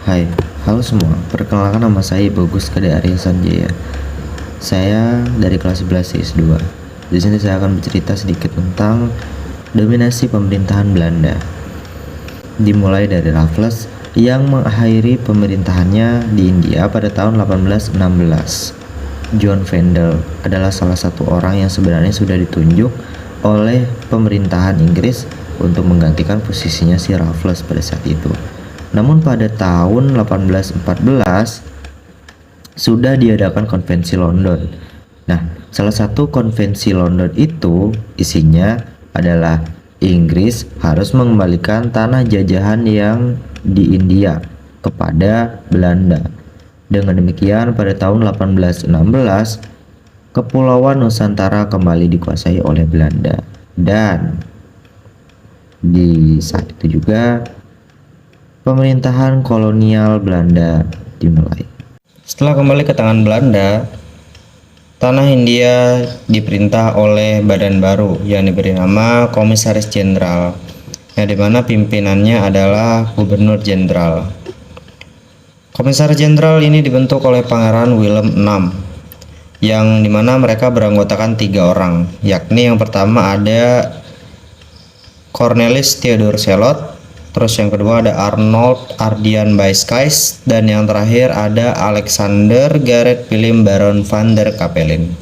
Hai, halo semua. Perkenalkan nama saya Bagus Kada Arya Sanjaya. Saya dari kelas 11 CS2. Di sini saya akan bercerita sedikit tentang dominasi pemerintahan Belanda. Dimulai dari Raffles yang mengakhiri pemerintahannya di India pada tahun 1816. John Vendel adalah salah satu orang yang sebenarnya sudah ditunjuk oleh pemerintahan Inggris untuk menggantikan posisinya si Raffles pada saat itu. Namun pada tahun 1814 sudah diadakan konvensi London. Nah, salah satu konvensi London itu isinya adalah Inggris harus mengembalikan tanah jajahan yang di India kepada Belanda. Dengan demikian pada tahun 1816 Kepulauan Nusantara kembali dikuasai oleh Belanda, dan di saat itu juga pemerintahan kolonial Belanda dimulai. Setelah kembali ke tangan Belanda, tanah Hindia diperintah oleh badan baru yang diberi nama Komisaris Jenderal, yang dimana pimpinannya adalah Gubernur Jenderal. Komisaris Jenderal ini dibentuk oleh Pangeran Willem VI, yang dimana mereka beranggotakan 3 orang, yakni yang pertama ada Cornelis Theodor Selot, terus yang kedua ada Arnold Ardian Baeskais, dan yang terakhir ada Alexander Gareth Willem Baron van der Capellen.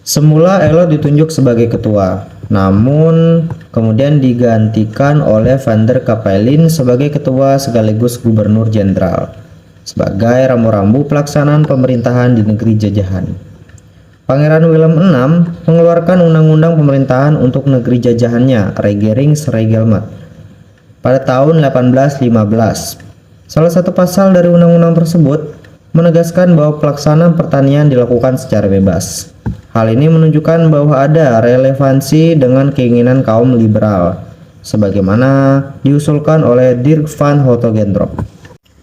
Semula Elot ditunjuk sebagai ketua, namun kemudian digantikan oleh van der Capellen sebagai ketua sekaligus gubernur jenderal, sebagai rambu-rambu pelaksanaan pemerintahan di negeri jajahan. Pangeran Willem VI mengeluarkan undang-undang pemerintahan untuk negeri jajahannya, Regeringsregelmet, pada tahun 1815. Salah satu pasal dari undang-undang tersebut menegaskan bahwa pelaksanaan pertanian dilakukan secara bebas. Hal ini menunjukkan bahwa ada relevansi dengan keinginan kaum liberal, sebagaimana diusulkan oleh Dirk van Houtgentrop.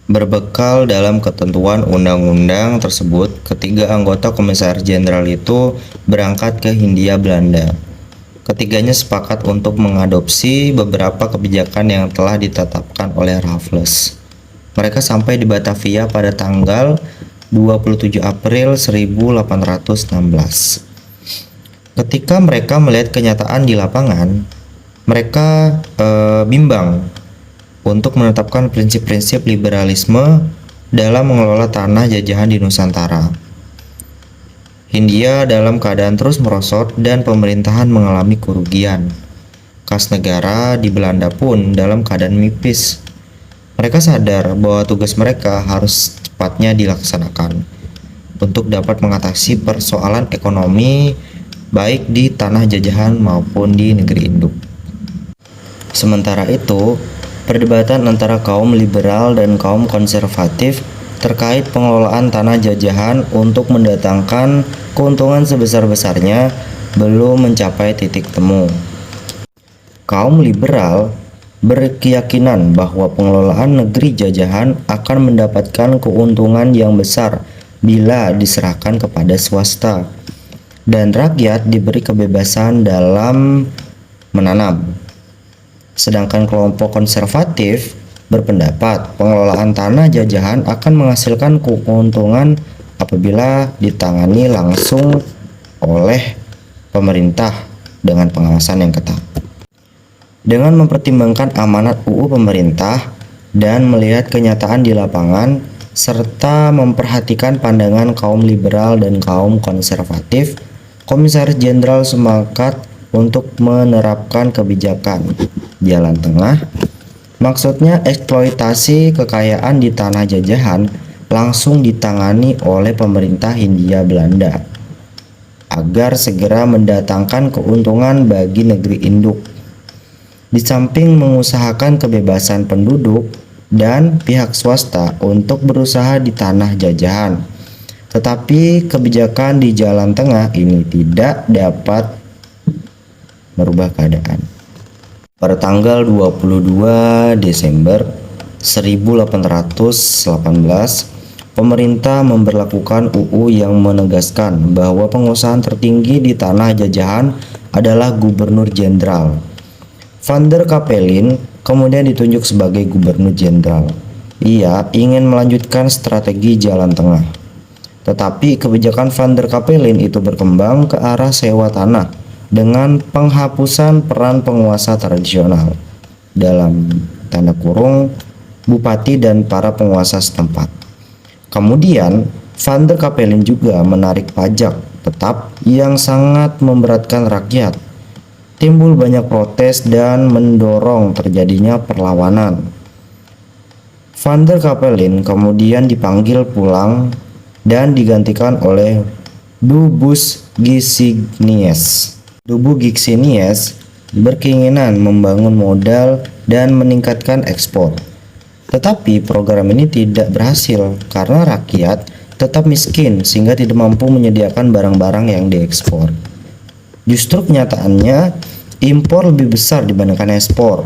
Berbekal dalam ketentuan undang-undang tersebut, ketiga anggota Komisaris Jenderal itu berangkat ke Hindia Belanda. Ketiganya sepakat untuk mengadopsi beberapa kebijakan yang telah ditetapkan oleh Raffles. Mereka sampai di Batavia pada tanggal 27 April 1816. Ketika mereka melihat kenyataan di lapangan, mereka bimbang untuk menetapkan prinsip-prinsip liberalisme dalam mengelola tanah jajahan di Nusantara. Hindia dalam keadaan terus merosot dan pemerintahan mengalami kerugian. Kas negara di Belanda pun dalam keadaan menipis. Mereka sadar bahwa tugas mereka harus cepatnya dilaksanakan untuk dapat mengatasi persoalan ekonomi baik di tanah jajahan maupun di negeri induk. Sementara itu, perdebatan antara kaum liberal dan kaum konservatif terkait pengelolaan tanah jajahan untuk mendatangkan keuntungan sebesar-besarnya belum mencapai titik temu. Kaum liberal berkeyakinan bahwa pengelolaan negeri jajahan akan mendapatkan keuntungan yang besar bila diserahkan kepada swasta, dan rakyat diberi kebebasan dalam menanam. Sedangkan kelompok konservatif berpendapat pengelolaan tanah jajahan akan menghasilkan keuntungan apabila ditangani langsung oleh pemerintah dengan pengawasan yang ketat. Dengan mempertimbangkan amanat UU pemerintah dan melihat kenyataan di lapangan, serta memperhatikan pandangan kaum liberal dan kaum konservatif, Komisaris Jenderal sepakat untuk menerapkan kebijakan jalan tengah. Maksudnya eksploitasi kekayaan di tanah jajahan langsung ditangani oleh pemerintah Hindia Belanda agar segera mendatangkan keuntungan bagi negeri induk. Di samping mengusahakan kebebasan penduduk dan pihak swasta untuk berusaha di tanah jajahan. Tetapi kebijakan di jalan tengah ini tidak dapat merubah keadaan. Pada tanggal 22 Desember 1818, pemerintah memberlakukan UU yang menegaskan bahwa pengusahaan tertinggi di tanah jajahan adalah Gubernur Jenderal. Van der Capellen kemudian ditunjuk sebagai Gubernur Jenderal. Ia ingin melanjutkan strategi jalan tengah. Tetapi kebijakan Van der Capellen itu berkembang ke arah sewa tanah dengan penghapusan peran penguasa tradisional, dalam tanda kurung bupati dan para penguasa setempat. Kemudian Van der Capellen juga menarik pajak tetap yang sangat memberatkan rakyat. Timbul banyak protes dan mendorong terjadinya perlawanan. Van der Capellen kemudian dipanggil pulang dan digantikan oleh Dubus Gicinius. Dubus Gicinius berkeinginan membangun modal dan meningkatkan ekspor. Tetapi program ini tidak berhasil karena rakyat tetap miskin sehingga tidak mampu menyediakan barang-barang yang diekspor. Justru kenyataannya impor lebih besar dibandingkan ekspor.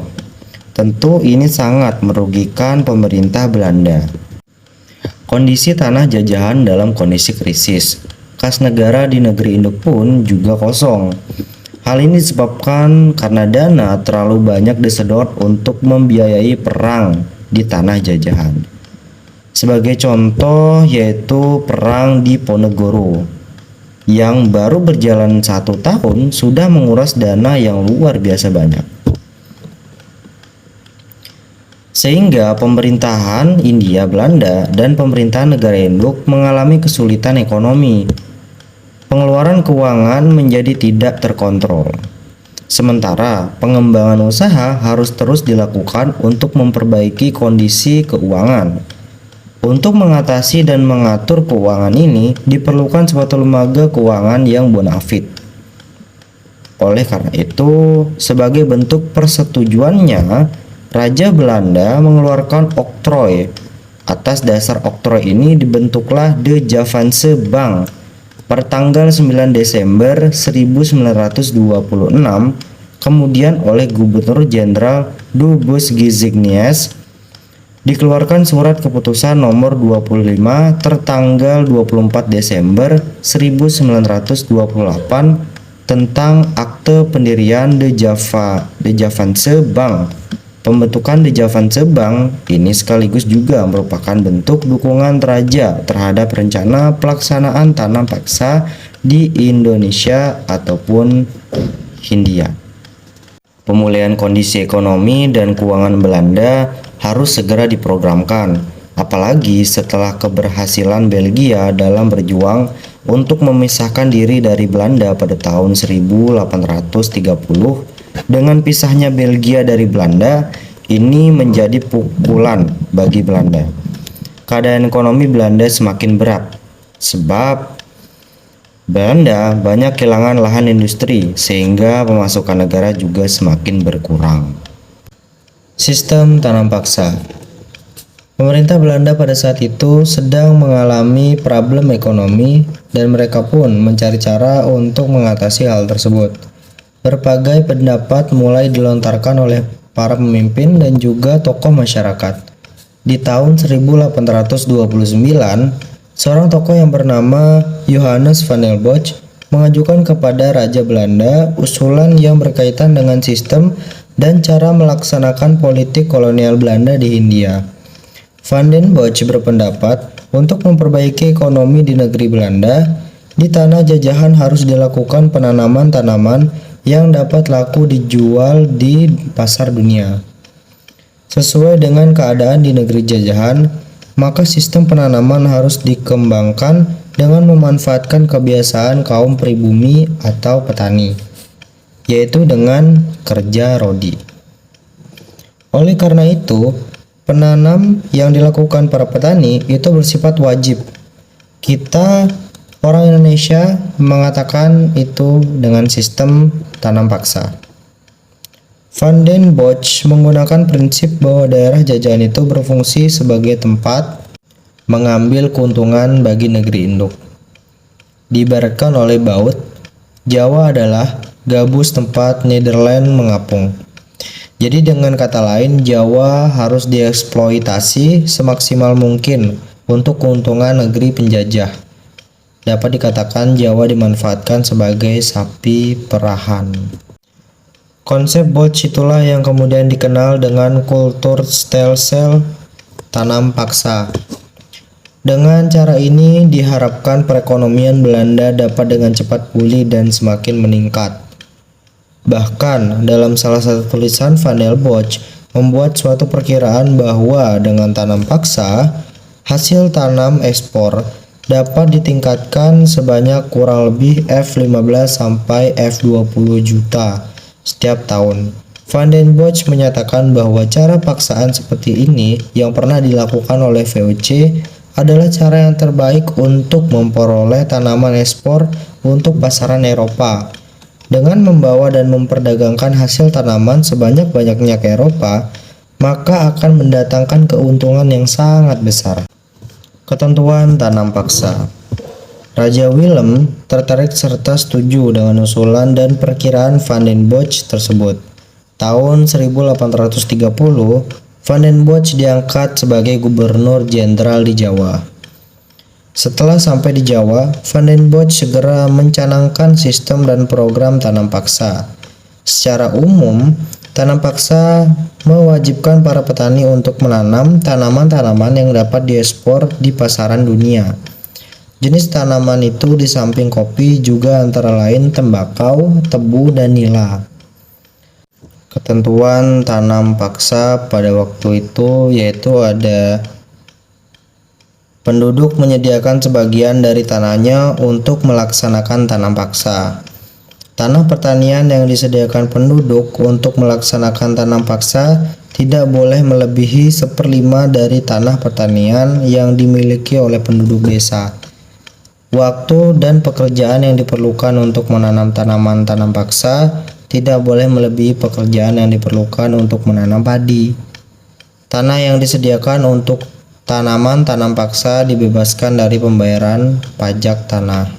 Tentu ini sangat merugikan pemerintah Belanda. Kondisi tanah jajahan dalam kondisi krisis. Kas negara di negeri induk pun juga kosong. Hal ini disebabkan karena dana terlalu banyak disedot untuk membiayai perang di tanah jajahan. Sebagai contoh yaitu perang di Ponegoro yang baru berjalan 1 tahun sudah menguras dana yang luar biasa banyak. Sehingga pemerintahan Hindia Belanda dan pemerintahan negara induk mengalami kesulitan ekonomi. Pengeluaran keuangan menjadi tidak terkontrol. Sementara pengembangan usaha harus terus dilakukan untuk memperbaiki kondisi keuangan. Untuk mengatasi dan mengatur keuangan ini diperlukan suatu lembaga keuangan yang bonafit. Oleh karena itu, sebagai bentuk persetujuannya, Raja Belanda mengeluarkan oktrooi. Atas dasar oktrooi ini dibentuklah De Javaanse Bank per tanggal 9 Desember 1926, kemudian oleh Gubernur Jenderal Dubus Gicinius dikeluarkan surat keputusan nomor 25 tertanggal 24 Desember 1928 tentang akte pendirian De Javaanse Bank. Pembentukan De Javaanse Bank ini sekaligus juga merupakan bentuk dukungan raja terhadap rencana pelaksanaan tanam paksa di Indonesia ataupun Hindia. Pemulihan kondisi ekonomi dan keuangan Belanda harus segera diprogramkan, apalagi setelah keberhasilan Belgia dalam berjuang untuk memisahkan diri dari Belanda pada tahun 1830. Dengan pisahnya Belgia dari Belanda, ini menjadi pukulan bagi Belanda. Keadaan ekonomi Belanda semakin berat, sebab Belanda banyak kehilangan lahan industri, sehingga pemasukan negara juga semakin berkurang. Sistem tanam paksa. Pemerintah Belanda pada saat itu sedang mengalami problem ekonomi dan mereka pun mencari cara untuk mengatasi hal tersebut. Berbagai pendapat mulai dilontarkan oleh para pemimpin dan juga tokoh masyarakat. Di tahun 1829, seorang tokoh yang bernama Johannes van der Bosch mengajukan kepada Raja Belanda usulan yang berkaitan dengan sistem dan cara melaksanakan politik kolonial Belanda di Hindia. Van den Bosch berpendapat untuk memperbaiki ekonomi di negeri Belanda, di tanah jajahan harus dilakukan penanaman tanaman yang dapat laku dijual di pasar dunia. Sesuai dengan keadaan di negeri jajahan, maka sistem penanaman harus dikembangkan dengan memanfaatkan kebiasaan kaum pribumi atau petani, yaitu dengan kerja rodi. Oleh karena itu, penanam yang dilakukan para petani itu bersifat wajib. Kita orang Indonesia mengatakan itu dengan sistem tanam paksa. Van den Bosch menggunakan prinsip bahwa daerah jajahan itu berfungsi sebagai tempat mengambil keuntungan bagi negeri induk. Diibaratkan oleh Baut, Jawa adalah gabus tempat Nederland mengapung. Jadi dengan kata lain, Jawa harus dieksploitasi semaksimal mungkin untuk keuntungan negeri penjajah. Dapat dikatakan Jawa dimanfaatkan sebagai sapi perahan. Konsep Bosch itulah yang kemudian dikenal dengan kultur stelsel tanam paksa. Dengan cara ini diharapkan perekonomian Belanda dapat dengan cepat pulih dan semakin meningkat. Bahkan dalam salah satu tulisan Van der Bosch membuat suatu perkiraan bahwa dengan tanam paksa, hasil tanam ekspor dapat ditingkatkan sebanyak kurang lebih F15 sampai F20 juta setiap tahun. Van der Bosch menyatakan bahwa cara paksaan seperti ini yang pernah dilakukan oleh VOC adalah cara yang terbaik untuk memperoleh tanaman ekspor untuk pasaran Eropa. Dengan membawa dan memperdagangkan hasil tanaman sebanyak-banyaknya ke Eropa, maka akan mendatangkan keuntungan yang sangat besar. Ketentuan tanam paksa. Raja Willem tertarik serta setuju dengan usulan dan perkiraan Van der Bosch tersebut. Tahun 1830, Van der Bosch diangkat sebagai gubernur jenderal di Jawa. Setelah sampai di Jawa, Van der Bosch segera mencanangkan sistem dan program tanam paksa. Secara umum, tanam paksa mewajibkan para petani untuk menanam tanaman-tanaman yang dapat diekspor di pasaran dunia. Jenis tanaman itu di samping kopi juga antara lain tembakau, tebu, dan nila. Ketentuan tanam paksa pada waktu itu yaitu ada penduduk menyediakan sebagian dari tanahnya untuk melaksanakan tanam paksa. Tanah pertanian yang disediakan penduduk untuk melaksanakan tanam paksa tidak boleh melebihi 1/5 dari tanah pertanian yang dimiliki oleh penduduk desa. Waktu dan pekerjaan yang diperlukan untuk menanam tanaman tanam paksa tidak boleh melebihi pekerjaan yang diperlukan untuk menanam padi. Tanah yang disediakan untuk tanaman tanam paksa dibebaskan dari pembayaran pajak tanah.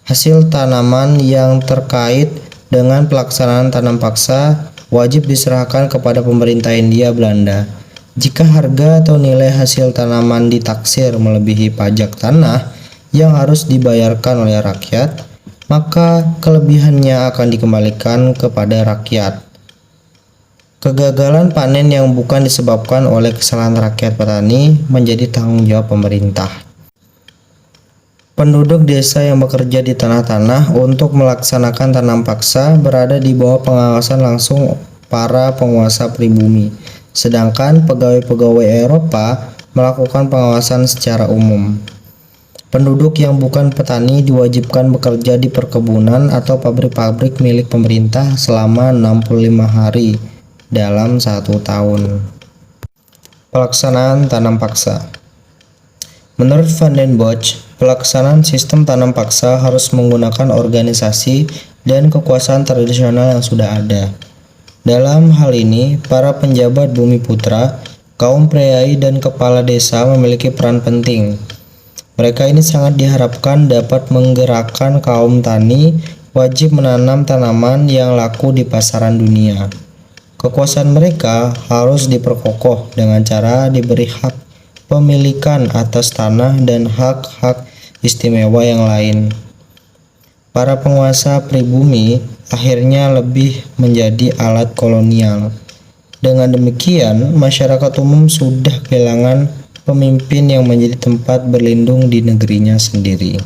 Hasil tanaman yang terkait dengan pelaksanaan tanam paksa wajib diserahkan kepada pemerintah Hindia Belanda. Jika harga atau nilai hasil tanaman ditaksir melebihi pajak tanah yang harus dibayarkan oleh rakyat, maka kelebihannya akan dikembalikan kepada rakyat. Kegagalan panen yang bukan disebabkan oleh kesalahan rakyat petani menjadi tanggung jawab pemerintah. Penduduk desa yang bekerja di tanah-tanah untuk melaksanakan tanam paksa berada di bawah pengawasan langsung para penguasa pribumi, sedangkan pegawai-pegawai Eropa melakukan pengawasan secara umum. Penduduk yang bukan petani diwajibkan bekerja di perkebunan atau pabrik-pabrik milik pemerintah selama 65 hari dalam 1 tahun. Pelaksanaan tanam paksa. Menurut Van der Bosch, pelaksanaan sistem tanam paksa harus menggunakan organisasi dan kekuasaan tradisional yang sudah ada. Dalam hal ini, para penjabat Bumi Putra, kaum priai dan kepala desa memiliki peran penting. Mereka ini sangat diharapkan dapat menggerakkan kaum tani wajib menanam tanaman yang laku di pasaran dunia. Kekuasaan mereka harus diperkokoh dengan cara diberi hak pemilikan atas tanah dan hak-hak istimewa yang lain. Para penguasa pribumi akhirnya lebih menjadi alat kolonial. Dengan demikian, masyarakat umum sudah kehilangan pemimpin yang menjadi tempat berlindung di negerinya sendiri.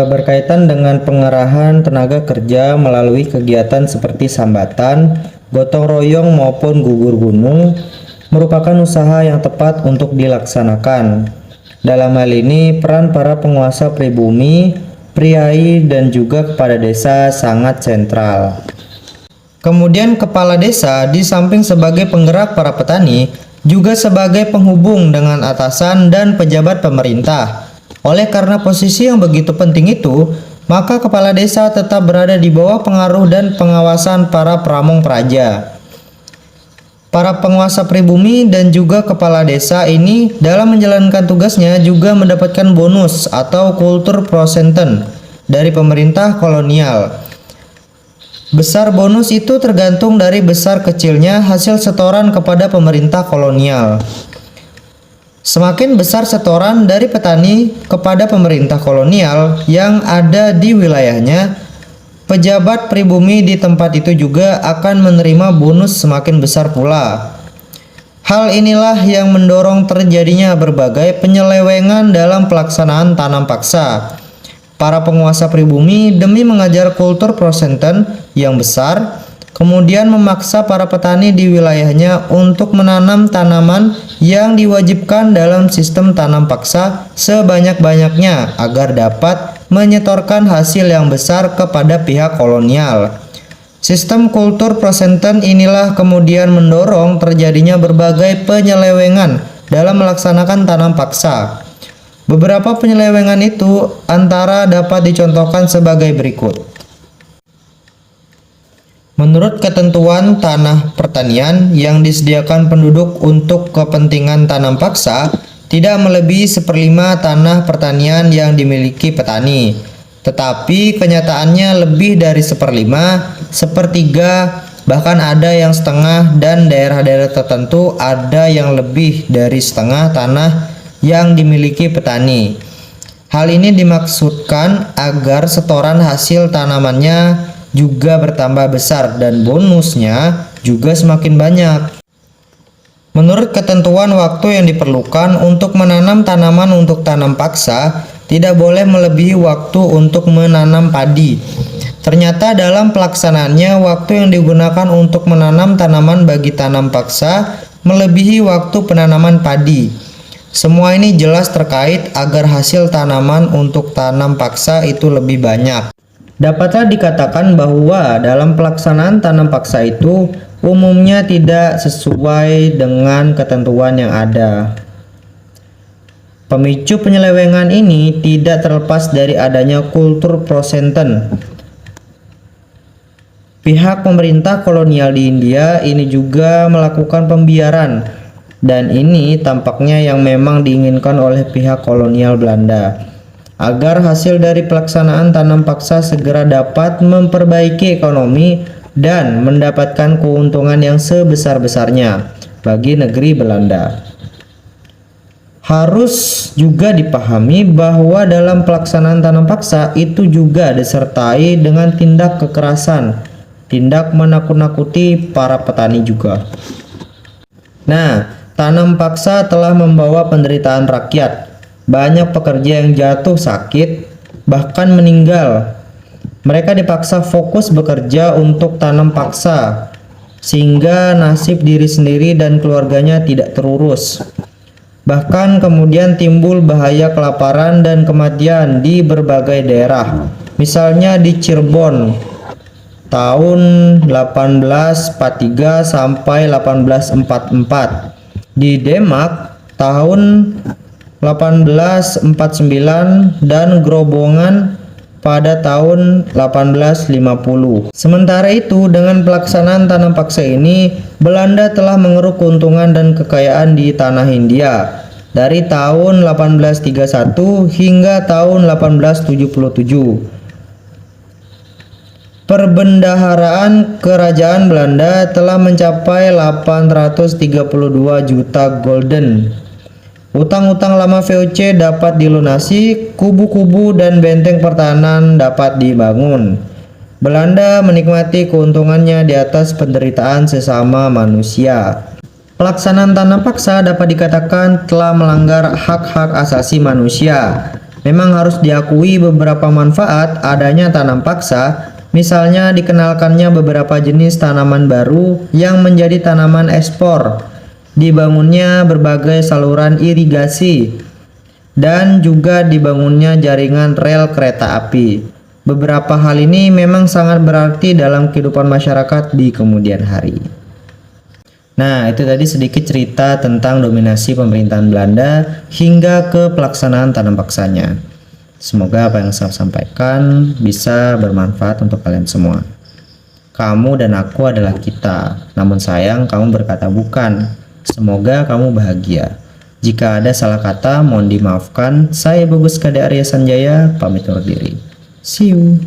Berkaitan dengan pengerahan tenaga kerja melalui kegiatan seperti sambatan, gotong royong maupun gugur gunung merupakan usaha yang tepat untuk dilaksanakan. Dalam hal ini, peran para penguasa pribumi, priai, dan juga kepala desa sangat sentral. Kemudian kepala desa di samping sebagai penggerak para petani, juga sebagai penghubung dengan atasan dan pejabat pemerintah. Oleh karena posisi yang begitu penting itu, maka kepala desa tetap berada di bawah pengaruh dan pengawasan para pramong praja. Para penguasa pribumi dan juga kepala desa ini dalam menjalankan tugasnya juga mendapatkan bonus atau kultur prosenten dari pemerintah kolonial. Besar bonus itu tergantung dari besar kecilnya hasil setoran kepada pemerintah kolonial. Semakin besar setoran dari petani kepada pemerintah kolonial yang ada di wilayahnya, pejabat pribumi di tempat itu juga akan menerima bonus semakin besar pula. Hal inilah yang mendorong terjadinya berbagai penyelewengan dalam pelaksanaan tanam paksa. Para penguasa pribumi demi mengajar kultur prosenten yang besar, kemudian memaksa para petani di wilayahnya untuk menanam tanaman yang diwajibkan dalam sistem tanam paksa sebanyak-banyaknya agar dapat menyetorkan hasil yang besar kepada pihak kolonial. Sistem kultur prosenten inilah kemudian mendorong terjadinya berbagai penyelewengan dalam melaksanakan tanam paksa. Beberapa penyelewengan itu antara dapat dicontohkan sebagai berikut. Menurut ketentuan tanah pertanian yang disediakan penduduk untuk kepentingan tanam paksa, tidak melebihi 1/5 tanah pertanian yang dimiliki petani. Tetapi kenyataannya lebih dari 1/5, 1/3, bahkan ada yang setengah, dan daerah-daerah tertentu ada yang lebih dari setengah tanah yang dimiliki petani. Hal ini dimaksudkan agar setoran hasil tanamannya juga bertambah besar dan bonusnya juga semakin banyak. Menurut ketentuan waktu yang diperlukan untuk menanam tanaman untuk tanam paksa, tidak boleh melebihi waktu untuk menanam padi. Ternyata dalam pelaksanaannya, waktu yang digunakan untuk menanam tanaman bagi tanam paksa melebihi waktu penanaman padi. Semua ini jelas terkait agar hasil tanaman untuk tanam paksa itu lebih banyak. Dapatlah dikatakan bahwa dalam pelaksanaan tanam paksa itu umumnya tidak sesuai dengan ketentuan yang ada. Pemicu penyelewengan ini tidak terlepas dari adanya kultur prosenten. Pihak pemerintah kolonial di India ini juga melakukan pembiaran, dan ini tampaknya yang memang diinginkan oleh pihak kolonial Belanda, agar hasil dari pelaksanaan tanam paksa segera dapat memperbaiki ekonomi dan mendapatkan keuntungan yang sebesar-besarnya bagi negeri Belanda. Harus juga dipahami bahwa dalam pelaksanaan tanam paksa itu juga disertai dengan tindak kekerasan, tindak menakut-nakuti para petani juga. Nah, tanam paksa telah membawa penderitaan rakyat. Banyak pekerja yang jatuh sakit, bahkan meninggal. Mereka dipaksa fokus bekerja untuk tanam paksa, sehingga nasib diri sendiri dan keluarganya tidak terurus. Bahkan kemudian timbul bahaya kelaparan dan kematian di berbagai daerah. Misalnya di Cirebon tahun 1843 sampai 1844. Di Demak tahun 1849 dan Grobongan pada tahun 1850. Sementara itu, dengan pelaksanaan tanam paksa ini, Belanda telah mengeruk keuntungan dan kekayaan di tanah Hindia dari tahun 1831 hingga tahun 1877. Perbendaharaan kerajaan Belanda telah mencapai 832 juta gulden. Utang-utang lama VOC dapat dilunasi, kubu-kubu dan benteng pertahanan dapat dibangun. Belanda menikmati keuntungannya di atas penderitaan sesama manusia. Pelaksanaan tanam paksa dapat dikatakan telah melanggar hak-hak asasi manusia. Memang harus diakui beberapa manfaat adanya tanam paksa, misalnya dikenalkannya beberapa jenis tanaman baru yang menjadi tanaman ekspor, dibangunnya berbagai saluran irigasi, dan juga dibangunnya jaringan rel kereta api. Beberapa hal ini memang sangat berarti dalam kehidupan masyarakat di kemudian hari. Nah, itu tadi sedikit cerita tentang dominasi pemerintahan Belanda hingga ke pelaksanaan tanam paksanya. Semoga apa yang saya sampaikan bisa bermanfaat untuk kalian semua. Kamu dan aku adalah kita, namun sayang kamu berkata bukan. Semoga kamu bahagia. Jika ada salah kata, mohon dimaafkan. Saya Bagus Kade Arya Sanjaya, pamit undur diri. See you.